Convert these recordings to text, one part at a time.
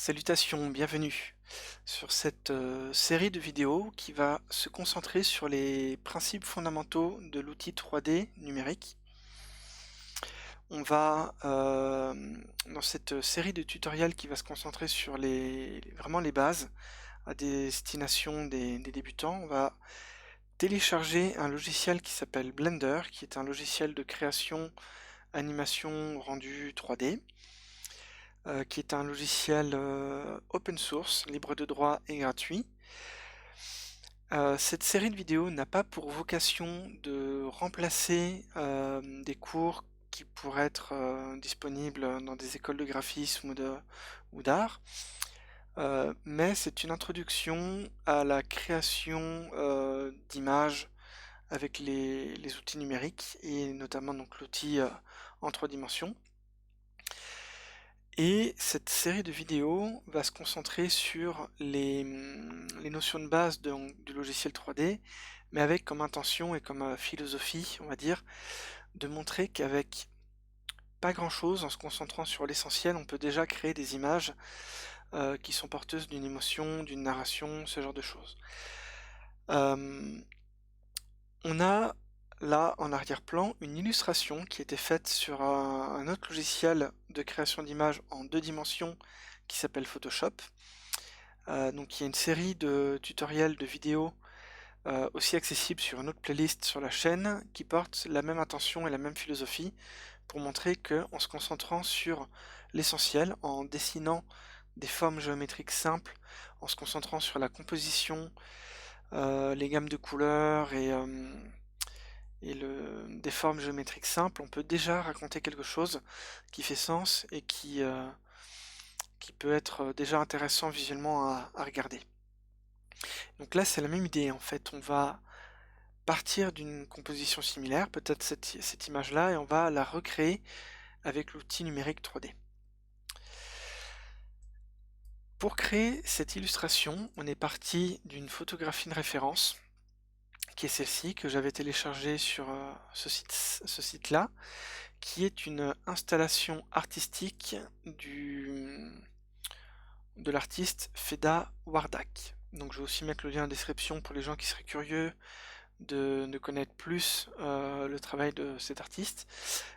Salutations, bienvenue sur cette série de vidéos qui va se concentrer sur les principes fondamentaux de l'outil 3D numérique. On va, dans cette série de tutoriels qui va se concentrer sur vraiment les bases à destination des débutants, on va télécharger un logiciel qui s'appelle Blender, qui est un logiciel de création, animation, rendu 3D. Qui est un logiciel open source, libre de droit et gratuit. Cette série de vidéos n'a pas pour vocation de remplacer des cours qui pourraient être disponibles dans des écoles de graphisme ou d'art, mais c'est une introduction à la création d'images avec les outils numériques et notamment donc l'outil en 3 dimensions. Et cette série de vidéos va se concentrer sur les notions de base du logiciel 3D, mais avec comme intention et comme philosophie, on va dire, de montrer qu'avec pas grand-chose, en se concentrant sur l'essentiel, on peut déjà créer des images qui sont porteuses d'une émotion, d'une narration, ce genre de choses. On a là en arrière-plan une illustration qui a été faite sur un autre logiciel de création d'images en 2 dimensions qui s'appelle Photoshop. Donc il y a une série de tutoriels, de vidéos aussi accessibles sur une autre playlist sur la chaîne qui portent la même intention et la même philosophie pour montrer que en se concentrant sur l'essentiel, en dessinant des formes géométriques simples, en se concentrant sur la composition, les gammes de couleurs et des formes géométriques simples, on peut déjà raconter quelque chose qui fait sens et qui peut être déjà intéressant visuellement à regarder. Donc là, c'est la même idée en fait. On va partir d'une composition similaire, peut-être cette image-là, et on va la recréer avec l'outil numérique 3D. Pour créer cette illustration, on est parti d'une photographie de référence qui est celle-ci, que j'avais téléchargée sur ce site-là, qui est une installation artistique de l'artiste Feda Wardak. Donc je vais aussi mettre le lien en description pour les gens qui seraient curieux de connaître plus le travail de cet artiste.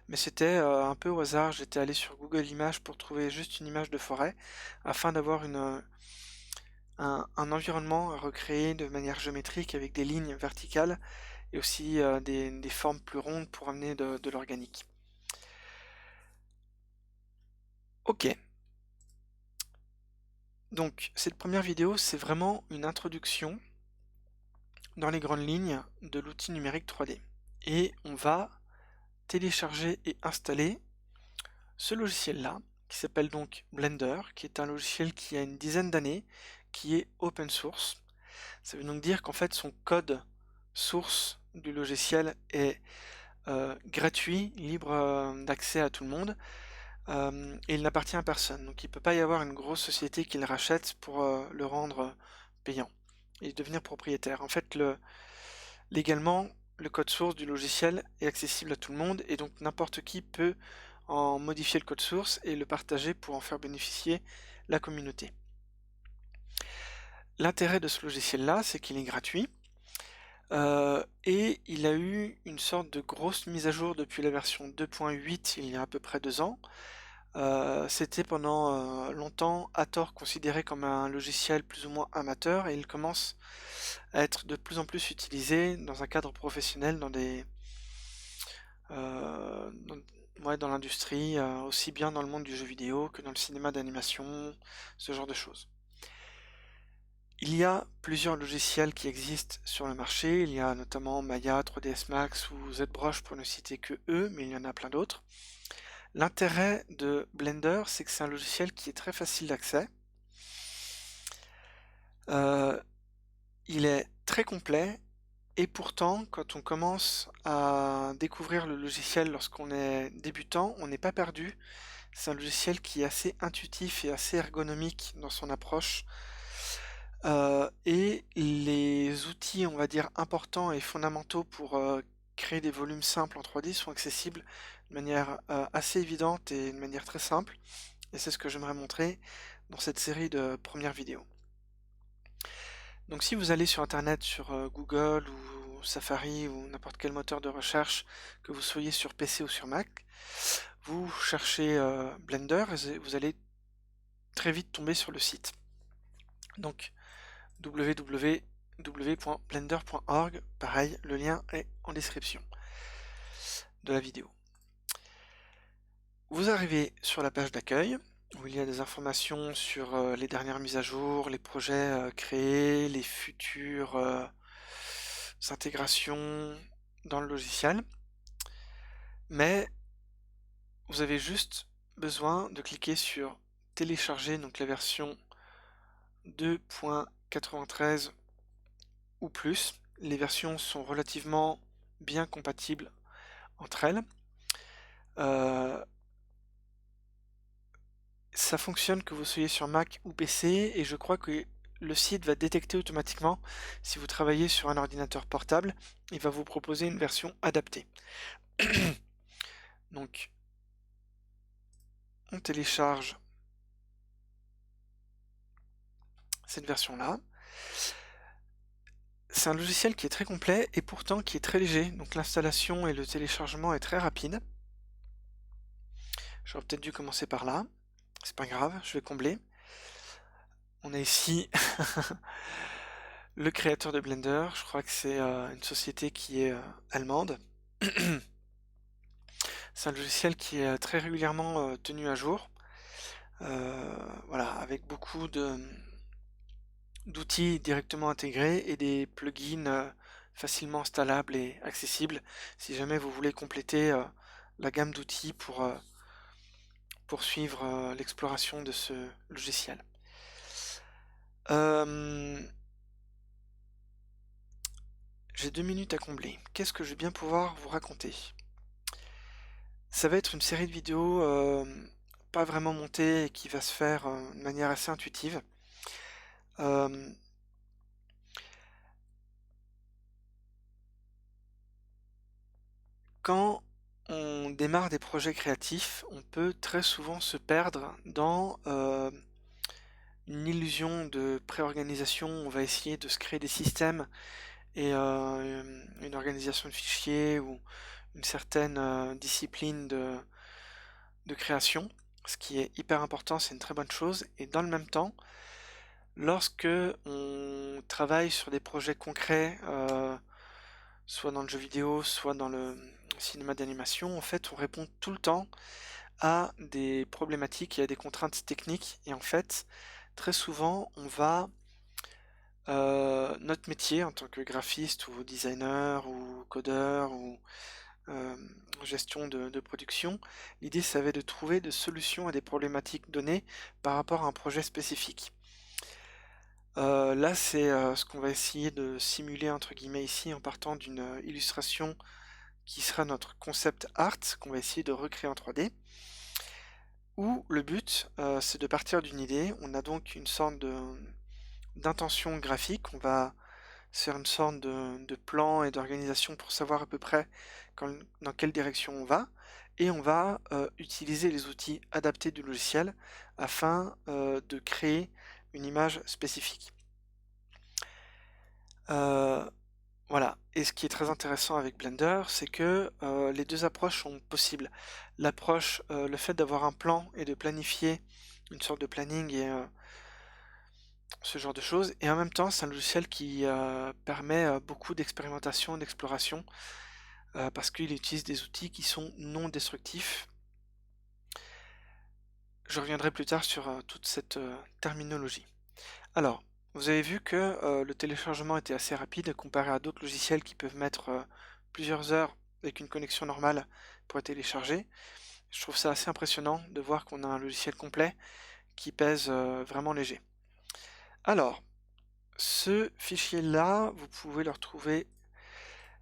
Mais c'était un peu au hasard, j'étais allé sur Google Images pour trouver juste une image de forêt, afin d'avoir un environnement à recréer de manière géométrique avec des lignes verticales et aussi des formes plus rondes pour amener de l'organique. Ok. Donc cette première vidéo, c'est vraiment une introduction dans les grandes lignes de l'outil numérique 3D. Et on va télécharger et installer ce logiciel-là, qui s'appelle donc Blender, qui est un logiciel qui a une dizaine d'années, qui est open source. Ça veut donc dire qu'en fait son code source du logiciel est gratuit, libre d'accès à tout le monde, et il n'appartient à personne. Donc il ne peut pas y avoir une grosse société qui le rachète pour le rendre payant et devenir propriétaire. En fait, légalement, le code source du logiciel est accessible à tout le monde et donc n'importe qui peut en modifier le code source et le partager pour en faire bénéficier la communauté. L'intérêt de ce logiciel-là, c'est qu'il est gratuit et il a eu une sorte de grosse mise à jour depuis la version 2.8 il y a à peu près 2 ans. C'était pendant longtemps à tort considéré comme un logiciel plus ou moins amateur et il commence à être de plus en plus utilisé dans un cadre professionnel dans l'industrie, aussi bien dans le monde du jeu vidéo que dans le cinéma d'animation, ce genre de choses. Il y a plusieurs logiciels qui existent sur le marché, il y a notamment Maya, 3ds Max ou ZBrush pour ne citer que eux, mais il y en a plein d'autres. L'intérêt de Blender, c'est que c'est un logiciel qui est très facile d'accès. Il est très complet et pourtant, quand on commence à découvrir le logiciel lorsqu'on est débutant, on n'est pas perdu. C'est un logiciel qui est assez intuitif et assez ergonomique dans son approche. Et les outils, on va dire, importants et fondamentaux pour créer des volumes simples en 3D sont accessibles de manière assez évidente et de manière très simple. et c'est ce que j'aimerais montrer dans cette série de premières vidéos. Donc si vous allez sur internet, sur Google ou Safari ou n'importe quel moteur de recherche, que vous soyez sur PC ou sur Mac, vous cherchez Blender et vous allez très vite tomber sur le site. Donc www.blender.org, pareil, le lien est en description de la vidéo. Vous arrivez sur la page d'accueil où il y a des informations sur les dernières mises à jour, les projets créés, les futures intégrations dans le logiciel. Mais vous avez juste besoin de cliquer sur télécharger, donc la version 2.93 ou plus. Les versions sont relativement bien compatibles entre elles. Ça fonctionne que vous soyez sur Mac ou PC, et je crois que le site va détecter automatiquement si vous travaillez sur un ordinateur portable. Il va vous proposer une version adaptée. Donc, on télécharge cette version-là. C'est un logiciel qui est très complet et pourtant qui est très léger, donc l'installation et le téléchargement est très rapide. J'aurais peut-être dû commencer par là, c'est pas grave, je vais combler. On a ici le créateur de Blender, je crois que c'est une société qui est allemande. C'est un logiciel qui est très régulièrement tenu à jour, voilà, avec beaucoup d'outils directement intégrés et des plugins facilement installables et accessibles si jamais vous voulez compléter la gamme d'outils pour poursuivre l'exploration de ce logiciel. J'ai 2 minutes à combler. Qu'est-ce que je vais bien pouvoir vous raconter? Ça va être une série de vidéos pas vraiment montée et qui va se faire de manière assez intuitive. Euh, Quand on démarre des projets créatifs, on peut très souvent se perdre dans une illusion de pré-organisation. On va essayer de se créer des systèmes et une organisation de fichiers ou une certaine discipline de création, ce qui est hyper important, c'est une très bonne chose. Et dans le même temps, lorsque on travaille sur des projets concrets, soit dans le jeu vidéo, soit dans le cinéma d'animation, en fait, on répond tout le temps à des problématiques et à des contraintes techniques. Et en fait, très souvent, on va notre métier en tant que graphiste ou designer ou codeur ou euh, gestion de production, l'idée ça va être de trouver des solutions à des problématiques données par rapport à un projet spécifique. Là, c'est ce qu'on va essayer de simuler entre guillemets ici en partant d'une illustration qui sera notre concept art qu'on va essayer de recréer en 3D. Où le but, c'est de partir d'une idée. On a donc une sorte d'intention graphique. On va faire une sorte de plan et d'organisation pour savoir à peu près dans quelle direction on va. Et on va utiliser les outils adaptés du logiciel afin de créer une image spécifique. Voilà. Et ce qui est très intéressant avec Blender, c'est que les deux approches sont possibles. L'approche, le fait d'avoir un plan et de planifier une sorte de planning et ce genre de choses. Et en même temps, c'est un logiciel qui permet beaucoup d'expérimentation, d'exploration, parce qu'il utilise des outils qui sont non destructifs. Je reviendrai plus tard sur toute cette terminologie. Alors, vous avez vu que le téléchargement était assez rapide comparé à d'autres logiciels qui peuvent mettre plusieurs heures avec une connexion normale pour être téléchargé. Je trouve ça assez impressionnant de voir qu'on a un logiciel complet qui pèse vraiment léger. Alors, ce fichier-là, vous pouvez le retrouver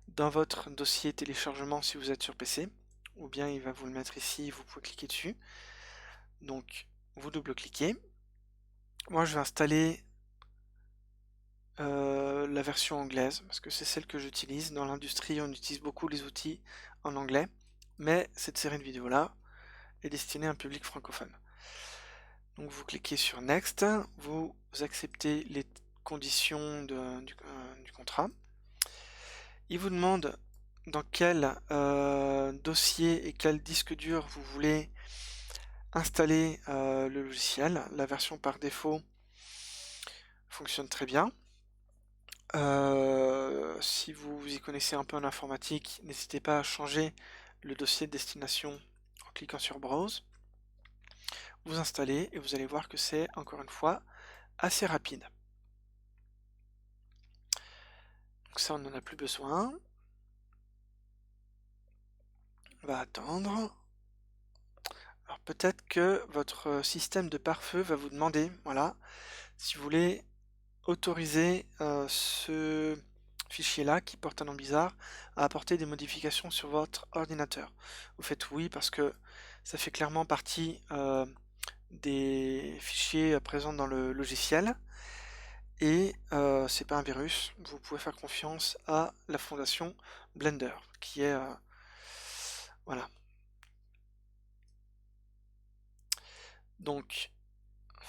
dans votre dossier téléchargement si vous êtes sur PC, ou bien il va vous le mettre ici, vous pouvez cliquer dessus. Donc, vous double-cliquez. Moi, je vais installer la version anglaise, parce que c'est celle que j'utilise. Dans l'industrie, on utilise beaucoup les outils en anglais, mais cette série de vidéos-là est destinée à un public francophone. Donc vous cliquez sur Next, vous acceptez les conditions du contrat. Il vous demande dans quel dossier et quel disque dur vous voulez installer le logiciel. La version par défaut fonctionne très bien. Si vous y connaissez un peu en informatique, n'hésitez pas à changer le dossier de destination en cliquant sur Browse. Vous installez et vous allez voir que c'est, encore une fois, assez rapide. Donc ça, on n'en a plus besoin. On va attendre. Alors peut-être que votre système de pare-feu va vous demander, voilà, si vous voulez autoriser ce fichier-là qui porte un nom bizarre à apporter des modifications sur votre ordinateur. Vous faites oui parce que ça fait clairement partie des fichiers présents dans le logiciel et c'est pas un virus. Vous pouvez faire confiance à la fondation Blender qui est voilà. Donc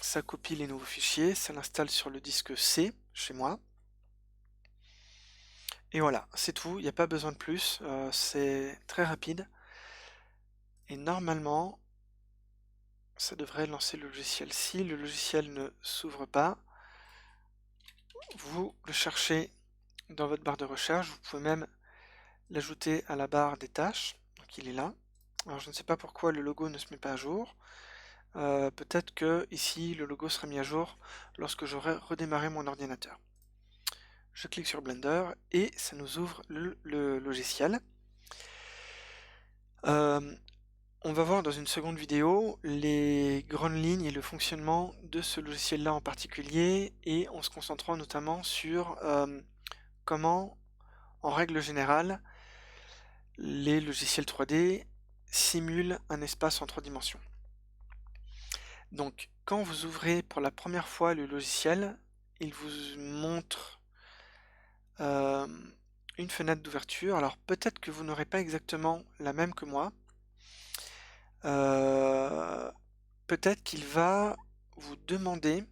ça copie les nouveaux fichiers, ça l'installe sur le disque C chez moi. Et voilà, c'est tout, il n'y a pas besoin de plus, c'est très rapide. Et normalement, ça devrait lancer le logiciel. Si le logiciel ne s'ouvre pas, vous le cherchez dans votre barre de recherche, vous pouvez même l'ajouter à la barre des tâches, donc il est là. Alors je ne sais pas pourquoi le logo ne se met pas à jour. Peut-être que ici le logo sera mis à jour lorsque j'aurai redémarré mon ordinateur. Je clique sur Blender et ça nous ouvre le logiciel. On va voir dans une seconde vidéo les grandes lignes et le fonctionnement de ce logiciel-là en particulier et en se concentrant notamment sur comment, en règle générale, les logiciels 3D simulent un espace en 3 dimensions. Donc, quand vous ouvrez pour la première fois le logiciel, il vous montre une fenêtre d'ouverture. Alors, peut-être que vous n'aurez pas exactement la même que moi. Peut-être qu'il va vous demander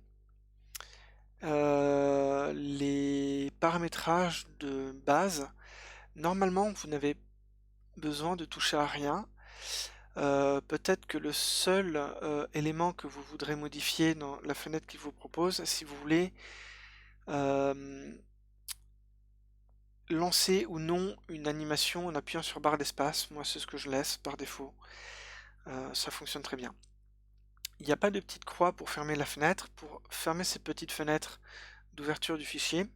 les paramétrages de base. Normalement, vous n'avez besoin de toucher à rien. Peut-être que le seul élément que vous voudrez modifier dans la fenêtre qu'il vous propose, si vous voulez lancer ou non une animation en appuyant sur barre d'espace. Moi, c'est ce que je laisse par défaut. Ça fonctionne très bien. Il n'y a pas de petite croix pour fermer la fenêtre. Pour fermer cette petite fenêtre d'ouverture du fichier,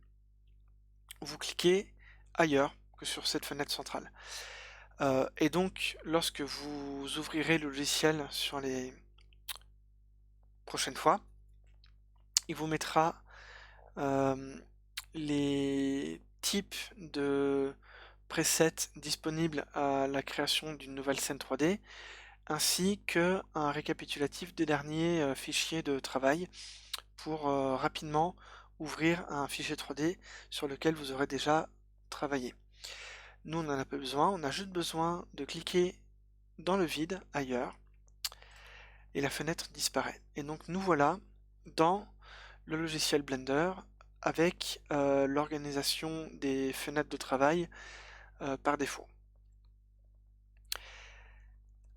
vous cliquez ailleurs que sur cette fenêtre centrale. Et donc, lorsque vous ouvrirez le logiciel sur les prochaines fois, il vous mettra les types de presets disponibles à la création d'une nouvelle scène 3D, ainsi qu'un récapitulatif des derniers fichiers de travail pour rapidement ouvrir un fichier 3D sur lequel vous aurez déjà travaillé. Nous, on n'en a pas besoin, on a juste besoin de cliquer dans le vide, ailleurs, et la fenêtre disparaît. Et donc nous voilà dans le logiciel Blender avec l'organisation des fenêtres de travail par défaut.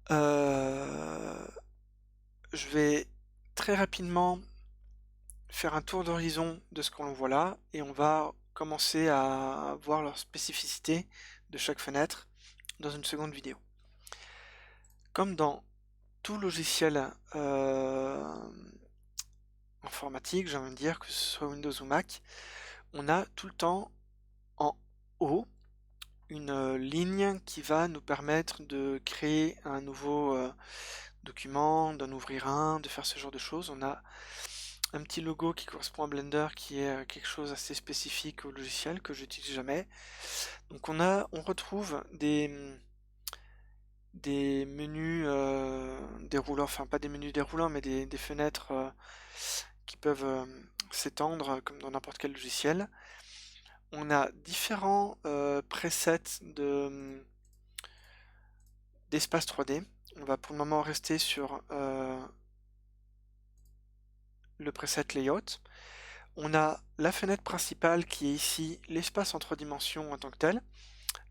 Je vais très rapidement faire un tour d'horizon de ce qu'on voit là et on va commencer à voir leurs spécificités de chaque fenêtre dans une seconde vidéo. Comme dans tout logiciel informatique, j'ai envie de dire, que ce soit Windows ou Mac, on a tout le temps en haut une ligne qui va nous permettre de créer un nouveau document, d'en ouvrir un, de faire ce genre de choses. On a un petit logo qui correspond à Blender qui est quelque chose assez spécifique au logiciel que j'utilise jamais. Donc on retrouve des menus déroulants, enfin pas des menus déroulants mais des fenêtres qui peuvent s'étendre comme dans n'importe quel logiciel. On a différents presets d'espace 3D. On va pour le moment rester sur le preset layout. On a la fenêtre principale qui est ici l'espace en 3 dimensions en tant que tel,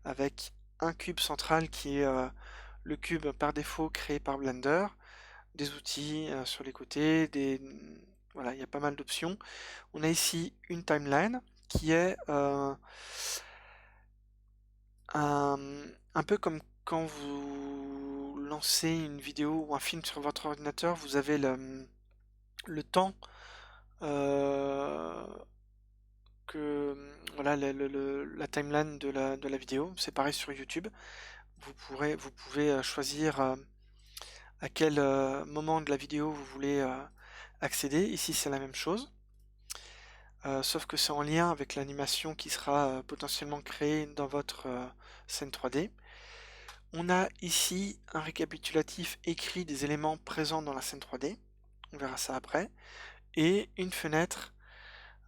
avec un cube central qui est le cube par défaut créé par Blender, des outils sur les côtés, voilà, il y a pas mal d'options. On a ici une timeline qui est un, un peu comme quand vous lancez une vidéo ou un film sur votre ordinateur, vous avez le temps euh, voilà, la timeline de la vidéo. C'est pareil sur YouTube. Vous pouvez choisir à quel moment de la vidéo vous voulez accéder. Ici, c'est la même chose, sauf que c'est en lien avec l'animation qui sera potentiellement créée dans votre scène 3D. On a ici un récapitulatif écrit des éléments présents dans la scène 3D. On verra ça après. Et une fenêtre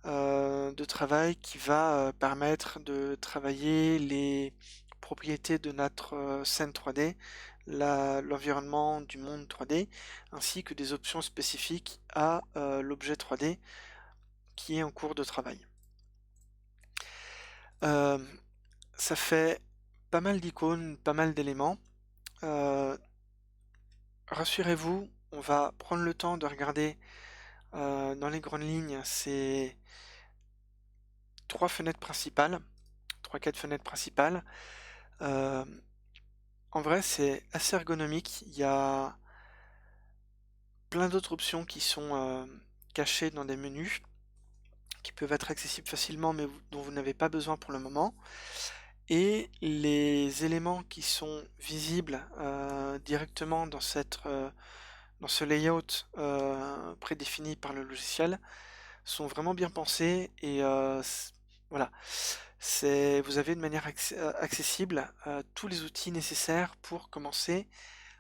de travail qui va permettre de travailler les propriétés de notre scène 3D, l'environnement du monde 3D, ainsi que des options spécifiques à l'objet 3D qui est en cours de travail. Euh, Ça fait pas mal d'icônes, pas mal d'éléments. Rassurez-vous, on va prendre le temps de regarder dans les grandes lignes ces 3-4 fenêtres principales. En vrai, c'est assez ergonomique. Il y a plein d'autres options qui sont cachées dans des menus, qui peuvent être accessibles facilement, mais dont vous n'avez pas besoin pour le moment. Et les éléments qui sont visibles directement dans dans ce layout prédéfini par le logiciel sont vraiment bien pensés et voilà, vous avez de manière accessible tous les outils nécessaires pour commencer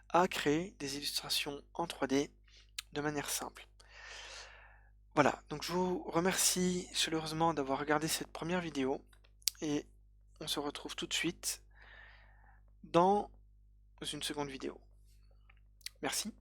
à créer des illustrations en 3D de manière simple. Voilà, donc je vous remercie chaleureusement d'avoir regardé cette première vidéo et on se retrouve tout de suite dans une seconde vidéo. Merci.